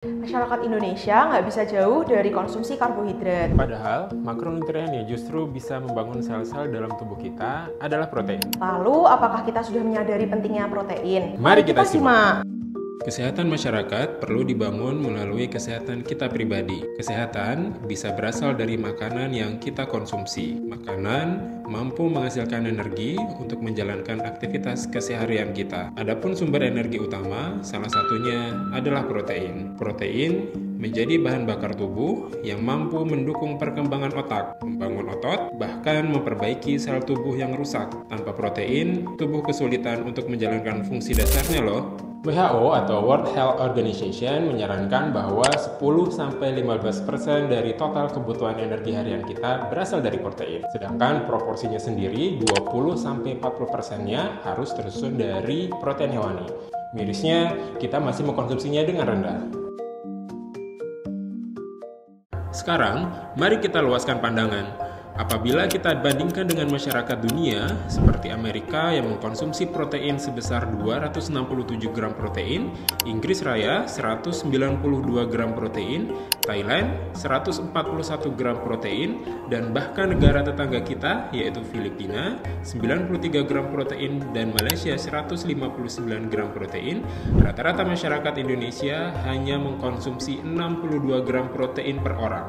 Masyarakat Indonesia nggak bisa jauh dari konsumsi karbohidrat. Padahal, makronutrien yang justru bisa membangun sel-sel dalam tubuh kita adalah protein. Lalu, apakah kita sudah menyadari pentingnya protein? Mari kita simak. Kesehatan masyarakat perlu dibangun melalui kesehatan kita pribadi. Kesehatan bisa berasal dari makanan yang kita konsumsi. Makanan mampu menghasilkan energi untuk menjalankan aktivitas keseharian kita. Adapun sumber energi utama, salah satunya adalah protein. Protein menjadi bahan bakar tubuh yang mampu mendukung perkembangan otak, membangun otot, bahkan memperbaiki sel tubuh yang rusak. Tanpa protein, tubuh kesulitan untuk menjalankan fungsi dasarnya loh. WHO atau World Health Organization menyarankan bahwa 10-15% dari total kebutuhan energi harian kita berasal dari protein. Sedangkan proporsinya sendiri 20-40%-nya harus tersusun dari protein hewani. Mirisnya, kita masih mengkonsumsinya dengan rendah. Sekarang, mari kita luaskan pandangan. Apabila kita bandingkan dengan masyarakat dunia, seperti Amerika yang mengkonsumsi protein sebesar 267 gram protein, Inggris Raya 192 gram protein, Thailand 141 gram protein, dan bahkan negara tetangga kita yaitu Filipina 93 gram protein dan Malaysia 159 gram protein, rata-rata masyarakat Indonesia hanya mengkonsumsi 62 gram protein per orang.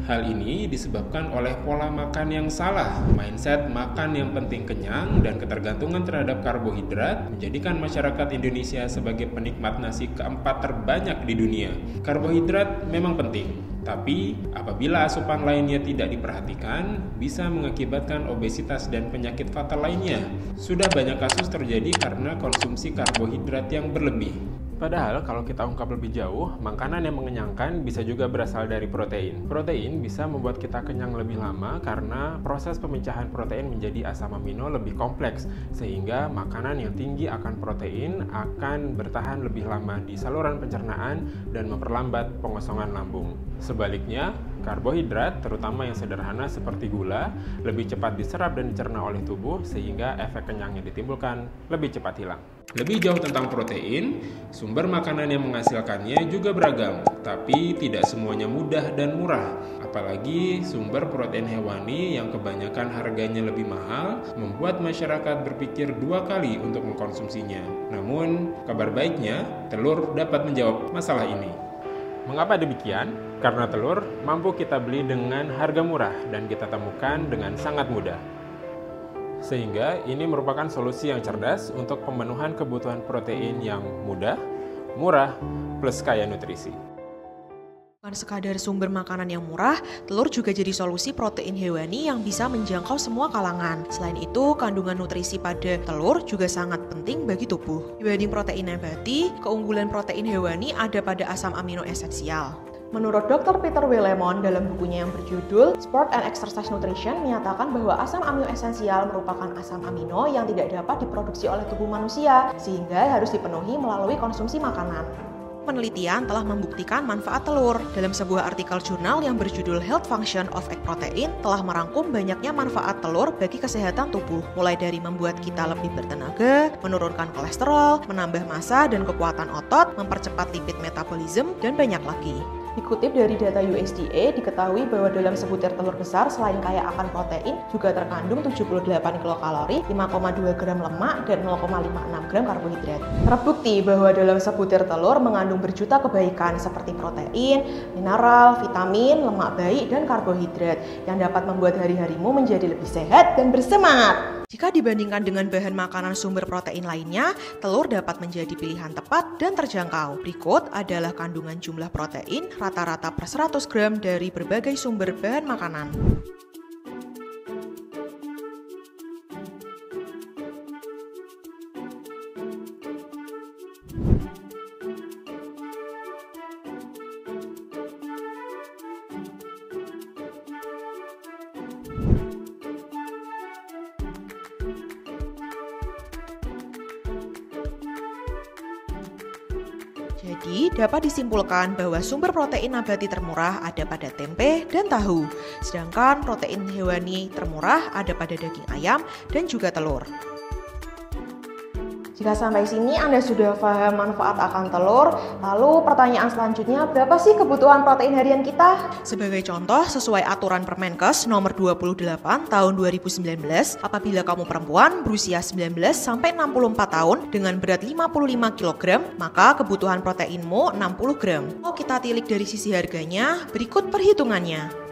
Hal ini disebabkan oleh pola makan yang salah, mindset makan yang penting kenyang, dan ketergantungan terhadap karbohidrat menjadikan masyarakat Indonesia sebagai penikmat nasi keempat terbanyak di dunia. Karbohidrat memang penting, tapi apabila asupan lainnya tidak diperhatikan, bisa mengakibatkan obesitas dan penyakit fatal lainnya. Sudah banyak kasus terjadi karena konsumsi karbohidrat yang berlebih. Padahal kalau kita ungkap lebih jauh, makanan yang mengenyangkan bisa juga berasal dari protein. Protein bisa membuat kita kenyang lebih lama karena proses pemecahan protein menjadi asam amino lebih kompleks, sehingga makanan yang tinggi akan protein akan bertahan lebih lama di saluran pencernaan dan memperlambat pengosongan lambung. Sebaliknya, karbohidrat, terutama yang sederhana seperti gula, lebih cepat diserap dan dicerna oleh tubuh sehingga efek kenyang yang ditimbulkan lebih cepat hilang. Lebih jauh tentang protein, sumber makanan yang menghasilkannya juga beragam, tapi tidak semuanya mudah dan murah. Apalagi sumber protein hewani yang kebanyakan harganya lebih mahal, membuat masyarakat berpikir dua kali untuk mengkonsumsinya. Namun, kabar baiknya, telur dapat menjawab masalah ini. Mengapa demikian? Karena telur mampu kita beli dengan harga murah dan kita temukan dengan sangat mudah. Sehingga ini merupakan solusi yang cerdas untuk pemenuhan kebutuhan protein yang mudah, murah, plus kaya nutrisi. Bukan sekadar sumber makanan yang murah, telur juga jadi solusi protein hewani yang bisa menjangkau semua kalangan. Selain itu, kandungan nutrisi pada telur juga sangat penting bagi tubuh. Dibanding protein nabati, keunggulan protein hewani ada pada asam amino esensial. Menurut Dr. Peter W. Lemon dalam bukunya yang berjudul Sport and Exercise Nutrition menyatakan bahwa asam amino esensial merupakan asam amino yang tidak dapat diproduksi oleh tubuh manusia, sehingga harus dipenuhi melalui konsumsi makanan. Penelitian telah membuktikan manfaat telur. Dalam sebuah artikel jurnal yang berjudul Health Function of Egg Protein telah merangkum banyaknya manfaat telur bagi kesehatan tubuh, mulai dari membuat kita lebih bertenaga, menurunkan kolesterol, menambah massa dan kekuatan otot, mempercepat lipid metabolisme, dan banyak lagi. Dikutip dari data USDA, diketahui bahwa dalam sebutir telur besar selain kaya akan protein, juga terkandung 78 kilokalori, 5,2 gram lemak, dan 0,56 gram karbohidrat. Terbukti bahwa dalam sebutir telur mengandung berjuta kebaikan seperti protein, mineral, vitamin, lemak baik, dan karbohidrat yang dapat membuat hari-harimu menjadi lebih sehat dan bersemangat. Jika dibandingkan dengan bahan makanan sumber protein lainnya, telur dapat menjadi pilihan tepat dan terjangkau. Berikut adalah kandungan jumlah protein rata-rata per 100 gram dari berbagai sumber bahan makanan. Jadi, dapat disimpulkan bahwa sumber protein nabati termurah ada pada tempe dan tahu, sedangkan protein hewani termurah ada pada daging ayam dan juga telur. Jika sampai sini Anda sudah paham manfaat akan telur, lalu pertanyaan selanjutnya, berapa sih kebutuhan protein harian kita? Sebagai contoh, sesuai aturan Permenkes nomor 28 tahun 2019, apabila kamu perempuan berusia 19 sampai 64 tahun dengan berat 55 kg, maka kebutuhan proteinmu 60 gram. Kalau kita tilik dari sisi harganya, berikut perhitungannya.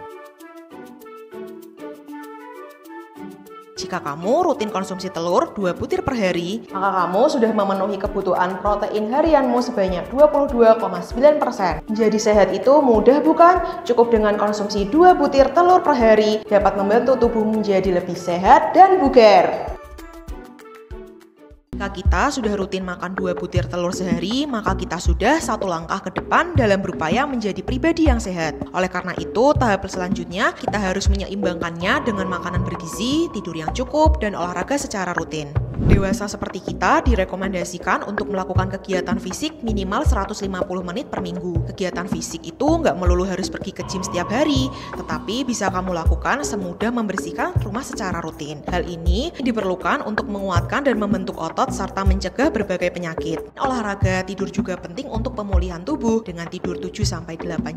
Jika kamu rutin konsumsi telur 2 butir per hari, maka kamu sudah memenuhi kebutuhan protein harianmu sebanyak 22,9%. Menjadi sehat itu mudah bukan? Cukup dengan konsumsi 2 butir telur per hari dapat membantu tubuh menjadi lebih sehat dan bugar. Jika kita sudah rutin makan 2 butir telur sehari, maka kita sudah satu langkah ke depan dalam berupaya menjadi pribadi yang sehat. Oleh karena itu, tahap selanjutnya kita harus menyeimbangkannya dengan makanan bergizi, tidur yang cukup, dan olahraga secara rutin. Dewasa seperti kita direkomendasikan untuk melakukan kegiatan fisik minimal 150 menit per minggu. Kegiatan fisik itu nggak melulu harus pergi ke gym setiap hari, tetapi bisa kamu lakukan semudah membersihkan rumah secara rutin. Hal ini diperlukan untuk menguatkan dan membentuk otot serta mencegah berbagai penyakit. Olahraga tidur juga penting untuk pemulihan tubuh. Dengan tidur 7-8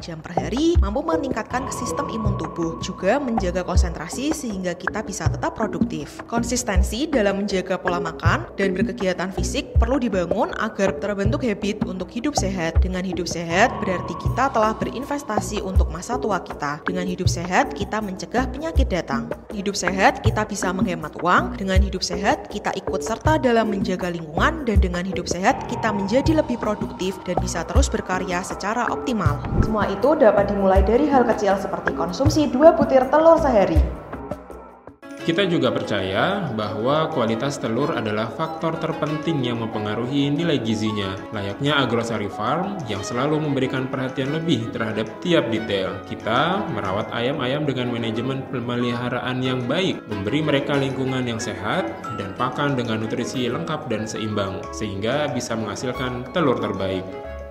jam per hari, mampu meningkatkan sistem imun tubuh, juga menjaga konsentrasi sehingga kita bisa tetap produktif. Konsistensi dalam menjaga pola makan dan berkegiatan fisik perlu dibangun agar terbentuk habit untuk hidup sehat. Dengan hidup sehat berarti kita telah berinvestasi untuk masa tua kita. Dengan hidup sehat kita mencegah penyakit datang. Hidup sehat kita bisa menghemat uang. Dengan hidup sehat kita ikut serta dalam menjaga lingkungan, dan dengan hidup sehat kita menjadi lebih produktif dan bisa terus berkarya secara optimal. Semua itu dapat dimulai dari hal kecil seperti konsumsi 2 butir telur sehari. Kita juga percaya bahwa kualitas telur adalah faktor terpenting yang mempengaruhi nilai gizinya. Layaknya Agrosari Farm yang selalu memberikan perhatian lebih terhadap tiap detail. Kita merawat ayam-ayam dengan manajemen pemeliharaan yang baik, memberi mereka lingkungan yang sehat, dan pakan dengan nutrisi lengkap dan seimbang, sehingga bisa menghasilkan telur terbaik.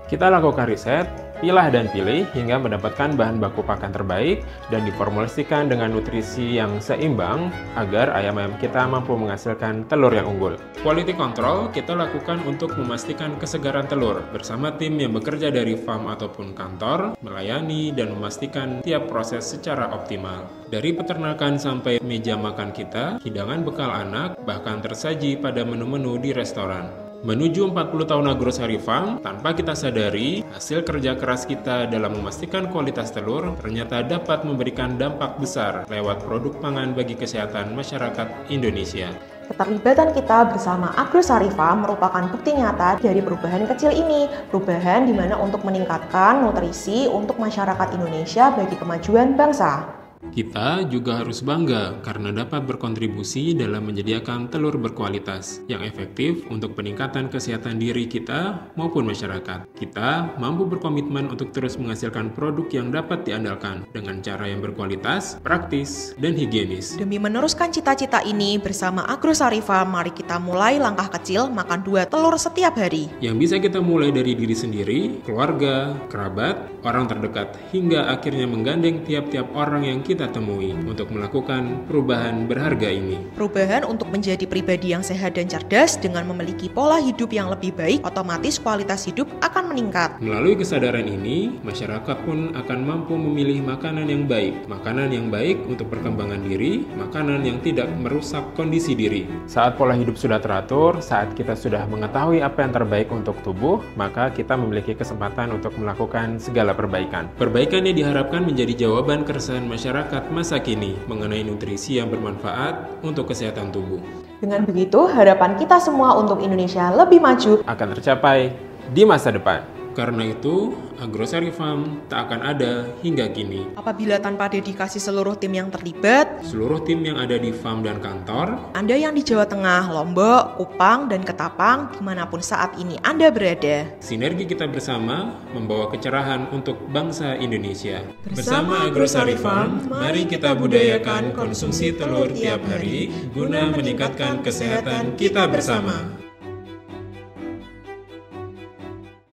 Kita lakukan riset, pilah dan pilih hingga mendapatkan bahan baku pakan terbaik dan diformulasikan dengan nutrisi yang seimbang agar ayam-ayam kita mampu menghasilkan telur yang unggul. Quality control kita lakukan untuk memastikan kesegaran telur bersama tim yang bekerja dari farm ataupun kantor, melayani dan memastikan tiap proses secara optimal. Dari peternakan sampai meja makan kita, hidangan bekal anak bahkan tersaji pada menu-menu di restoran. Menuju 40 tahun Agrosari Farm, tanpa kita sadari, hasil kerja keras kita dalam memastikan kualitas telur ternyata dapat memberikan dampak besar lewat produk pangan bagi kesehatan masyarakat Indonesia. Keterlibatan kita bersama Agrosari Farm merupakan bukti nyata dari perubahan kecil ini. Perubahan di mana untuk meningkatkan nutrisi untuk masyarakat Indonesia bagi kemajuan bangsa. Kita juga harus bangga karena dapat berkontribusi dalam menyediakan telur berkualitas yang efektif untuk peningkatan kesehatan diri kita maupun masyarakat. Kita mampu berkomitmen untuk terus menghasilkan produk yang dapat diandalkan dengan cara yang berkualitas, praktis, dan higienis. Demi meneruskan cita-cita ini bersama Agrosari Farm, mari kita mulai langkah kecil makan 2 telur setiap hari. Yang bisa kita mulai dari diri sendiri, keluarga, kerabat, orang terdekat, hingga akhirnya menggandeng tiap-tiap orang yang kita temui untuk melakukan perubahan berharga ini. Perubahan untuk menjadi pribadi yang sehat dan cerdas dengan memiliki pola hidup yang lebih baik, otomatis kualitas hidup akan meningkat. Melalui kesadaran ini, masyarakat pun akan mampu memilih makanan yang baik untuk perkembangan diri, makanan yang tidak merusak kondisi diri. Saat pola hidup sudah teratur, saat kita sudah mengetahui apa yang terbaik untuk tubuh, maka kita memiliki kesempatan untuk melakukan segala perbaikan. Perbaikan ini diharapkan menjadi jawaban keresahan masyarakat masa kini mengenai nutrisi yang bermanfaat untuk kesehatan tubuh. Dengan begitu, harapan kita semua untuk Indonesia lebih maju akan tercapai di masa depan. Karena itu, Agrosari Farm tak akan ada hingga kini. Apabila tanpa dedikasi seluruh tim yang terlibat, seluruh tim yang ada di farm dan kantor, Anda yang di Jawa Tengah, Lombok, Kupang, dan Ketapang, dimanapun saat ini Anda berada, sinergi kita bersama membawa kecerahan untuk bangsa Indonesia. Bersama Agrosari Farm, mari kita budayakan konsumsi telur tiap hari guna meningkatkan kesehatan kita bersama.